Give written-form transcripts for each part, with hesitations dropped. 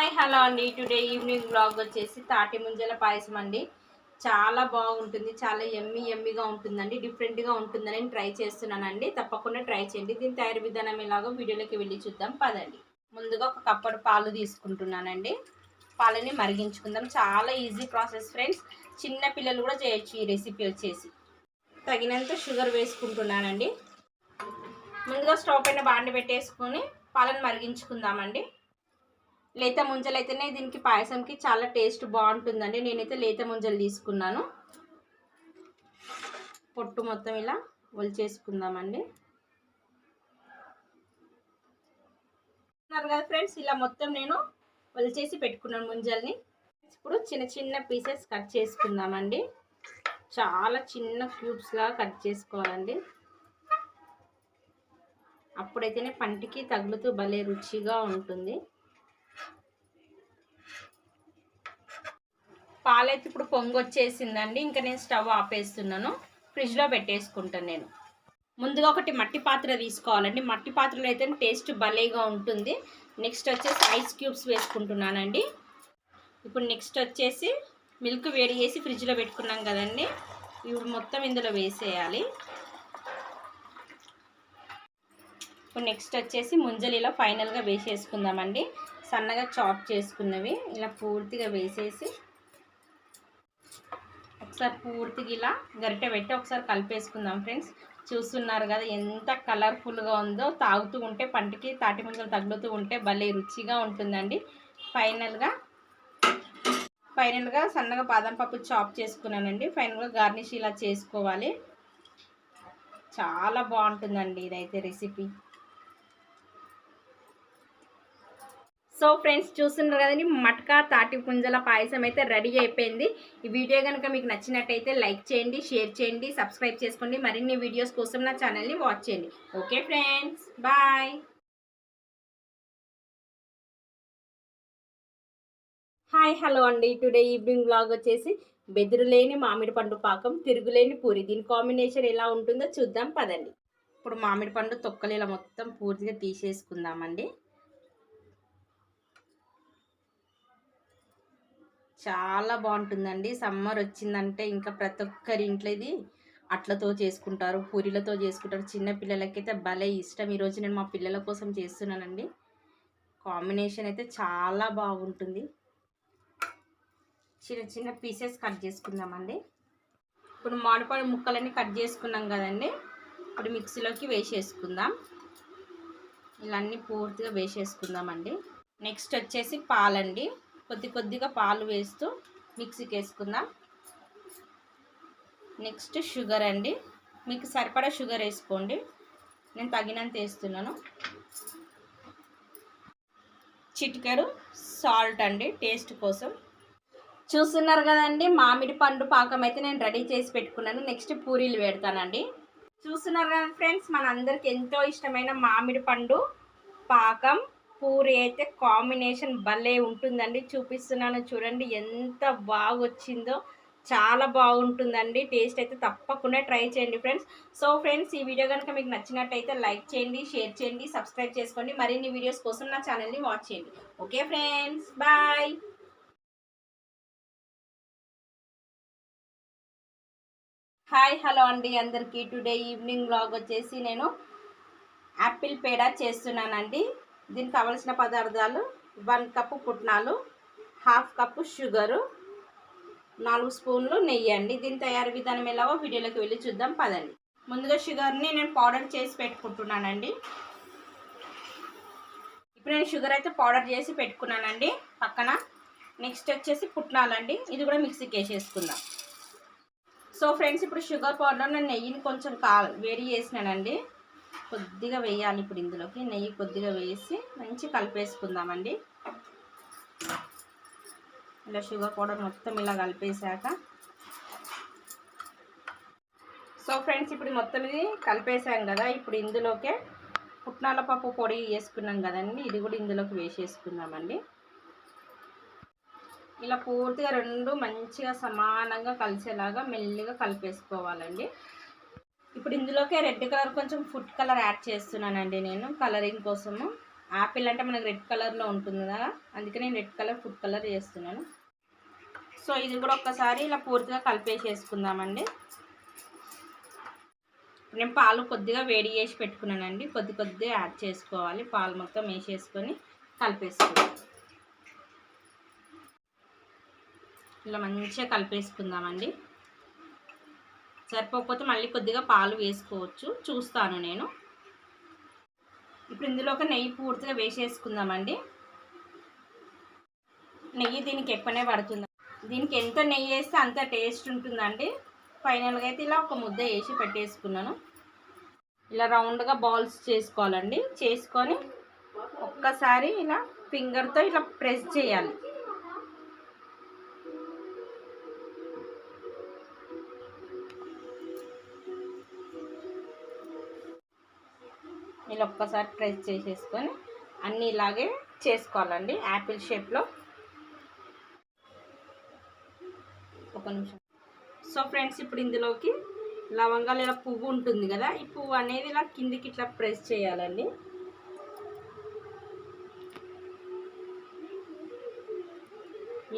Hi hello అండి. Today evening blog వచ్చేసి తాటి ముంజల పాయసం అండి. చాలా బాగుంటుంది, చాలా ఎమ్మిగా ఉంటుందండి. డిఫరెంట్గా ఉంటుందని ట్రై చేస్తున్నానండి. తప్పకుండా ట్రై చేయండి. దీని తయారీ విధానం ఎలాగో వీడియోలోకి వెళ్ళి చూద్దాం పదండి. ముందుగా ఒక కప్పడు పాలు తీసుకుంటున్నానండి. పాలని మరిగించుకుందాం. చాలా ఈజీ ప్రాసెస్ ఫ్రెండ్స్. చిన్న పిల్లలు కూడా చేయొచ్చు ఈ రెసిపీ వచ్చేసి. తగినంత షుగర్ వేసుకుంటున్నానండి. ముందుగా స్టవ్ పైన బాండి పెట్టేసుకొని పాలను మరిగించుకుందామండి. లేత ముంజలు అయితేనే దీనికి పాయసంకి చాలా టేస్ట్ బాగుంటుందండి. నేనైతే లేత ముంజలు తీసుకున్నాను. పొట్టు మొత్తం ఇలా ఒలిచేసుకుందామండి. కదా ఫ్రెండ్స్, ఇలా మొత్తం నేను ఒలిచేసి పెట్టుకున్నాను ముంజల్ని. ఇప్పుడు చిన్న చిన్న పీసెస్ కట్ చేసుకుందామండి. చాలా చిన్న క్యూబ్స్ లాగా కట్ చేసుకోవాలండి. అప్పుడైతేనే పంటికి తగులుతూ భలే రుచిగా ఉంటుంది. పాలైతే ఇప్పుడు పొంగు వచ్చేసిందండి. ఇంకా నేను స్టవ్ ఆపేస్తున్నాను. ఫ్రిడ్జ్లో పెట్టేసుకుంటాను. నేను ముందుగా ఒకటి మట్టి పాత్ర తీసుకోవాలండి. మట్టి పాత్రలో అయితే టేస్ట్ భలేగా ఉంటుంది. నెక్స్ట్ వచ్చేసి ఐస్ క్యూబ్స్ వేసుకుంటున్నానండి. ఇప్పుడు నెక్స్ట్ వచ్చేసి మిల్క్ వేడి చేసి ఫ్రిడ్జ్లో పెట్టుకున్నాం కదండి. ఇప్పుడు మొత్తం ఇందులో వేసేయాలి. ఇప్పుడు నెక్స్ట్ వచ్చేసి ముంజలు ఇలా ఫైనల్గా వేసేసుకుందామండి. సన్నగా చాప్ చేసుకున్నవి ఇలా పూర్తిగా వేసేసి ఒకసారి పూర్తిగా ఇలా గరిటె పెట్టి ఒకసారి కలిపేసుకుందాం ఫ్రెండ్స్. చూస్తున్నారు కదా ఎంత కలర్ఫుల్గా ఉందో. తాగుతూ ఉంటే పంటికి తాటి ముంజలు తగులుతూ ఉంటే భలే రుచిగా ఉంటుందండి. ఫైనల్గా సన్నగా బాదం పప్పు చాప్ చేసుకున్నానండి. ఫైనల్గా గార్నిష్ ఇలా చేసుకోవాలి. చాలా బాగుంటుందండి ఇదైతే రెసిపీ. సో ఫ్రెండ్స్, చూస్తున్నారు కదండి, మట్కా తాటి పుంజల పాయసం అయితే రెడీ అయిపోయింది. ఈ వీడియో కనుక మీకు నచ్చినట్టయితే లైక్ చేయండి, షేర్ చేయండి, సబ్స్క్రైబ్ చేసుకోండి. మరిన్ని వీడియోస్ కోసం నా ఛానల్ని వాచ్ చేయండి. Okay friends, bye. Hi hello అండి. టుడే ఈవినింగ్ బ్లాగ్ వచ్చేసి బెదురులేని మామిడి పండు పాకం, తిరుగులేని పూరి. దీని కాంబినేషన్ ఎలా ఉంటుందో చూద్దాం పదండి. ఇప్పుడు మామిడి పండు తొక్కలు ఇలా మొత్తం పూర్తిగా తీసేసుకుందామండి. చాలా బాగుంటుందండి. సమ్మర్ వచ్చిందంటే ఇంకా ప్రతి ఒక్కరి ఇంట్లో ఇది అట్లతో చేసుకుంటారు, పూరీలతో చేసుకుంటారు. చిన్న పిల్లలకైతే భలే ఇష్టం. ఈరోజు నేను మా పిల్లల కోసం చేస్తున్నానండి. కాంబినేషన్ అయితే చాలా బాగుంటుంది. చిన్న చిన్న పీసెస్ కట్ చేసుకుందామండి. ఇప్పుడు మామిడిపండు ముక్కలన్నీ కట్ చేసుకున్నాం కదండి. ఇప్పుడు మిక్సీలోకి వేసేసుకుందాం. ఇలా అన్నీ పూర్తిగా వేసేసుకుందామండి. నెక్స్ట్ వచ్చేసి పాలండి. కొద్దిగా పాలు వేస్తూ మిక్సీకి వేసుకుందాం. నెక్స్ట్ షుగర్ అండి. మీకు సరిపడా షుగర్ వేసుకోండి. నేను తగినంత వేస్తున్నాను. చిటికెడు సాల్ట్ అండి టేస్ట్ కోసం. చూస్తున్నారు కదండి, మామిడి పండు పాకం అయితే నేను రెడీ చేసి పెట్టుకున్నాను. నెక్స్ట్ పూరీలు పెడతానండి. చూస్తున్నారు కదా ఫ్రెండ్స్, మనందరికి ఎంతో ఇష్టమైన మామిడి పండు పాకం పూరి అయితే కాంబినేషన్ భలే ఉంటుందండి. చూపిస్తున్నాను చూడండి ఎంత బాగా వచ్చిందో. చాలా బాగుంటుందండి. టేస్ట్ అయితే తప్పకుండా ట్రై చేయండి ఫ్రెండ్స్. సో ఫ్రెండ్స్, ఈ వీడియో కనుక మీకు నచ్చినట్టయితే లైక్ చేయండి, షేర్ చేయండి, సబ్స్క్రైబ్ చేసుకోండి. మరిన్ని వీడియోస్ కోసం నా ఛానల్ని వాచ్ చేయండి. Okay friends, bye. Hi hello అండి అందరికీ. టుడే ఈవినింగ్ బ్లాగ్ వచ్చేసి నేను యాపిల్ పేడ చేస్తున్నానండి. దీనికి కావలసిన పదార్థాలు 1 కప్పు పుట్నాలు, 1/2 కప్పు షుగరు, 4 స్పూన్లు నెయ్యి అండి. దీని తయారీ విధానం ఎలాగో వీడియోలోకి వెళ్ళి చూద్దాం పదండి. ముందుగా షుగర్ని నేను పౌడర్ చేసి పెట్టుకుంటున్నానండి. ఇప్పుడు నేను షుగర్ అయితే పౌడర్ చేసి పెట్టుకున్నానండి పక్కన. నెక్స్ట్ వచ్చేసి పుట్నాలండి. ఇది కూడా మిక్సీకి వేసేసుకుందాం. సో ఫ్రెండ్స్, ఇప్పుడు షుగర్ పౌడర్ నేను నెయ్యిని కొంచెం వేడి చేసినానండి. కొద్దిగా వేయాలి. ఇప్పుడు ఇందులోకి నెయ్యి కొద్దిగా వేసి మంచి కలిపేసుకుందామండి. ఇలా షుగర్ పౌడర్ మొత్తం ఇలా కలిపేశాక, సో ఫ్రెండ్స్, ఇప్పుడు మొత్తం ఇది కలిపేసాం కదా. ఇప్పుడు ఇందులోకే పుట్నాల పప్పు పొడి వేసుకున్నాం కదండి, ఇది కూడా ఇందులోకి వేసేసుకుందామండి. ఇలా పూర్తిగా రెండు మంచిగా సమానంగా కలిసేలాగా మెల్లిగా కలిపేసుకోవాలండి. ఇప్పుడు ఇందులోకే రెడ్ కలర్ కొంచెం ఫుడ్ కలర్ యాడ్ చేస్తున్నానండి నేను, కలరింగ్ కోసము. యాపిల్ అంటే మనకు రెడ్ కలర్లో ఉంటుంది కదా, అందుకే నేను రెడ్ కలర్ ఫుడ్ కలర్ చేస్తున్నాను. సో ఇది కూడా ఒక్కసారి ఇలా పూర్తిగా కలిపేసేసుకుందామండి. నేను పాలు కొద్దిగా వేడి చేసి పెట్టుకున్నానండి, కొద్దిగా యాడ్ చేసుకోవాలి. పాలు మొత్తం వేసేసుకొని కలిపేసుకుందాం. ఇలా మంచిగా కలిపేసుకుందామండి. సరిపోకపోతే మళ్ళీ కొద్దిగా పాలు వేసుకోవచ్చు, చూస్తాను నేను. ఇప్పుడు ఇందులోకి నెయ్యి పూర్తిగా వేసేసుకుందామండి. నెయ్యి దీనికి ఎక్కువనే పడుతుంది. దీనికి ఎంత నెయ్యి వేస్తే అంత టేస్ట్ ఉంటుందండి. ఫైనల్గా అయితే ఇలా ఒక ముద్ద వేసి పెట్టేసుకున్నాను. ఇలా రౌండ్గా బాల్స్ చేసుకోవాలండి. చేసుకొని ఒక్కసారి ఇలా ఫింగర్తో ఇలా ప్రెస్ చేయాలి. ఇలా ఒక్కసారి ప్రెస్ చేసేసుకొని అన్నీ ఇలాగే చేసుకోవాలండి యాపిల్ షేప్లో. ఒక నిమిషం. సో ఫ్రెండ్స్, ఇప్పుడు ఇందులోకి లవంగాలు ఇలా పువ్వు ఉంటుంది కదా, ఈ పువ్వు అనేది ఇలా కిందికి ఇట్లా ప్రెస్ చేయాలండి.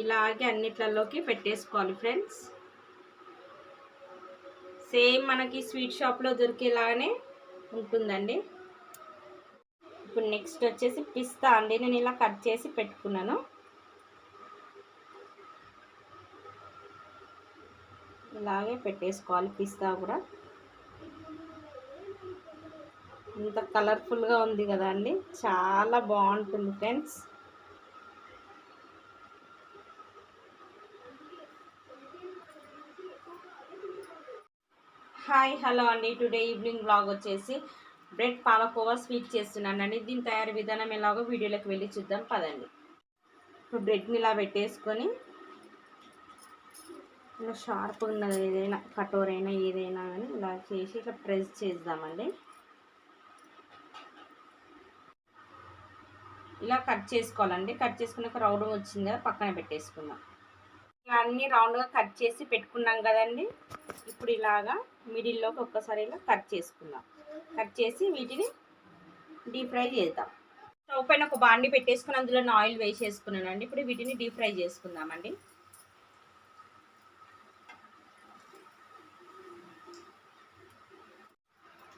ఇలాగే అన్నిట్లలోకి పెట్టేసుకోవాలి ఫ్రెండ్స్. సేమ్ మనకి స్వీట్ షాప్లో దొరికేలాగానే ఉంటుందండి. ఇప్పుడు నెక్స్ట్ వచ్చేసి పిస్తా అండి. నేను ఇలా కట్ చేసి పెట్టుకున్నాను. ఇలాగే పెట్టేసుకోవాలి పిస్తా కూడా. ఇంత కలర్ఫుల్గా ఉంది కదా అండి, చాలా బాగుంటుంది ఫ్రెండ్స్. హాయ్ హలో అండి. టుడే ఈవినింగ్ వ్లాగ్ వచ్చేసి బ్రెడ్ పాలకోవా స్వీట్ చేస్తున్నానండి. దీని తయారీ విధానం ఎలాగో వీడియోలోకి వెళ్ళి చూద్దాం పదండి. ఇప్పుడు బ్రెడ్ని ఇలా పెట్టేసుకొని ఇలా షార్ప్ ఉన్నది ఏదైనా కటోరైనా ఏదైనా కానీ ఇలా చేసి ఇట్లా ప్రెస్ చేద్దామండి. ఇలా కట్ చేసుకోవాలండి. కట్ చేసుకున్నాక రౌండ్ వచ్చింది కదా, పక్కన పెట్టేసుకుందాం. ఇలా అన్నీ రౌండ్గా కట్ చేసి పెట్టుకున్నాం కదండి. ఇప్పుడు ఇలాగా మిడిల్లోకి ఒక్కసారి ఇలా కట్ చేసుకుందాం. కట్ చేసి వీటిని డీప్ ఫ్రై చేద్దాం. స్టవ్ పైన ఒక బాండి పెట్టేసుకుని అందులో ఆయిల్ వేసేసుకున్నానండి. ఇప్పుడు వీటిని డీప్ ఫ్రై చేసుకుందామండి.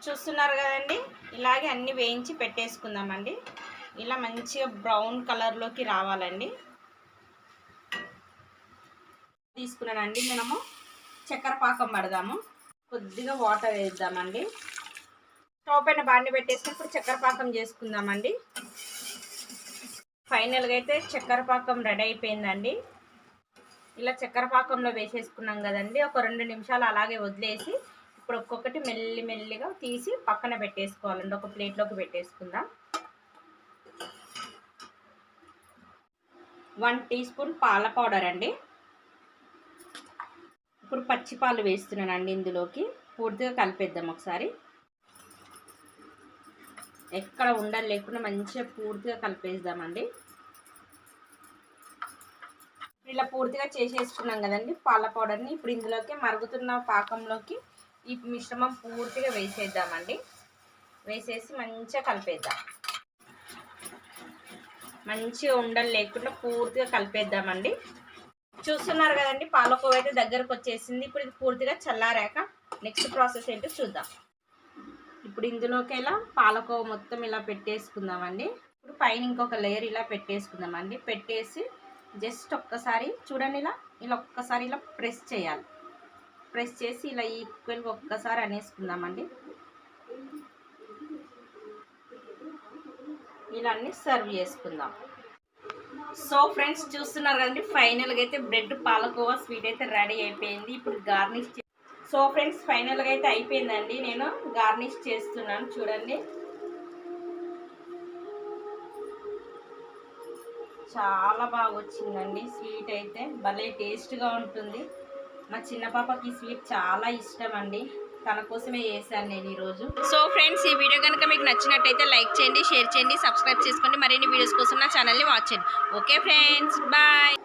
చూస్తున్నారు కదండి, ఇలాగే అన్నీ వేయించి పెట్టేసుకుందామండి. ఇలా మంచిగా బ్రౌన్ కలర్లోకి రావాలండి. తీసుకున్నానండి. మనము చక్కెర పాకం పడదాము. కొద్దిగా వాటర్ వేద్దామండి. స్టవ్ పైన బాండి పెట్టేసుకుని ఇప్పుడు చక్కెర పాకం చేసుకుందామండి. ఫైనల్గా అయితే చక్కెర పాకం రెడీ అయిపోయిందండి. ఇలా చక్కెర పాకంలో వేసేసుకున్నాం కదండి. ఒక 2 నిమిషాలు అలాగే వదిలేసి ఇప్పుడు ఒక్కొక్కటి మెల్లిగా తీసి పక్కన పెట్టేసుకోవాలండి. ఒక ప్లేట్లోకి పెట్టేసుకుందాం. 1 టీ స్పూన్ పాల పౌడర్ అండి. ఇప్పుడు పచ్చి పాలు వేస్తున్నానండి. ఇందులోకి పూర్తిగా కలిపేద్దాం ఒకసారి. ఎక్కడ ఉండలు లేకుండా మంచిగా పూర్తిగా కలిపేద్దామండి. ఇలా పూర్తిగా చేసేసుకున్నాం కదండి పాల పౌడర్ని. ఇప్పుడు ఇందులోకి మరుగుతున్న పాకంలోకి ఈ మిశ్రమం పూర్తిగా వేసేద్దామండి. వేసేసి మంచిగా కలిపేద్దాం. మంచిగా ఉండలు లేకుండా పూర్తిగా కలిపేద్దామండి. చూస్తున్నారు కదండి, పాలకోవా అయితే దగ్గరకు వచ్చేసింది. ఇప్పుడు ఇది పూర్తిగా చల్లారాక నెక్స్ట్ ప్రాసెస్ ఏంటో చూద్దాం. ఇప్పుడు ఇందులోకి ఇలా పాలకోవా మొత్తం ఇలా పెట్టేసుకుందామండి. ఇప్పుడు పైన ఇంకొక లేయర్ ఇలా పెట్టేసుకుందామండి. పెట్టేసి జస్ట్ ఒక్కసారి చూడండి, ఇలా ఒక్కసారి ఇలా ప్రెస్ చేయాలి. ప్రెస్ చేసి ఇలా ఈక్వల్గా ఒక్కసారి అనేసుకుందామండి. ఇలా అన్నీ సర్వ్ చేసుకుందాం. సో ఫ్రెండ్స్, చూస్తున్నారు కదండి, ఫైనల్గా అయితే బ్రెడ్ పాలకోవా స్వీట్ అయితే రెడీ అయిపోయింది. ఇప్పుడు గార్నిష్ సో ఫ్రెండ్స్, ఫైనల్గా అయితే అయిపోయిందండి. నేను గార్నిష్ చేస్తున్నాను చూడండి. చాలా బాగా వచ్చిందండి. స్వీట్ అయితే భలే టేస్ట్గా ఉంటుంది. మా చిన్న పాపకి ఈ స్వీట్ చాలా ఇష్టం అండి. తన కోసమే చేశాను నేను ఈరోజు. సో ఫ్రెండ్స్, ఈ వీడియో కనుక మీకు నచ్చినట్టయితే లైక్ చేయండి, షేర్ చేయండి, సబ్స్క్రైబ్ చేసుకోండి. మరిన్ని వీడియోస్ కోసం నా ఛానల్ని వాచ్ చేయండి. Okay friends, bye.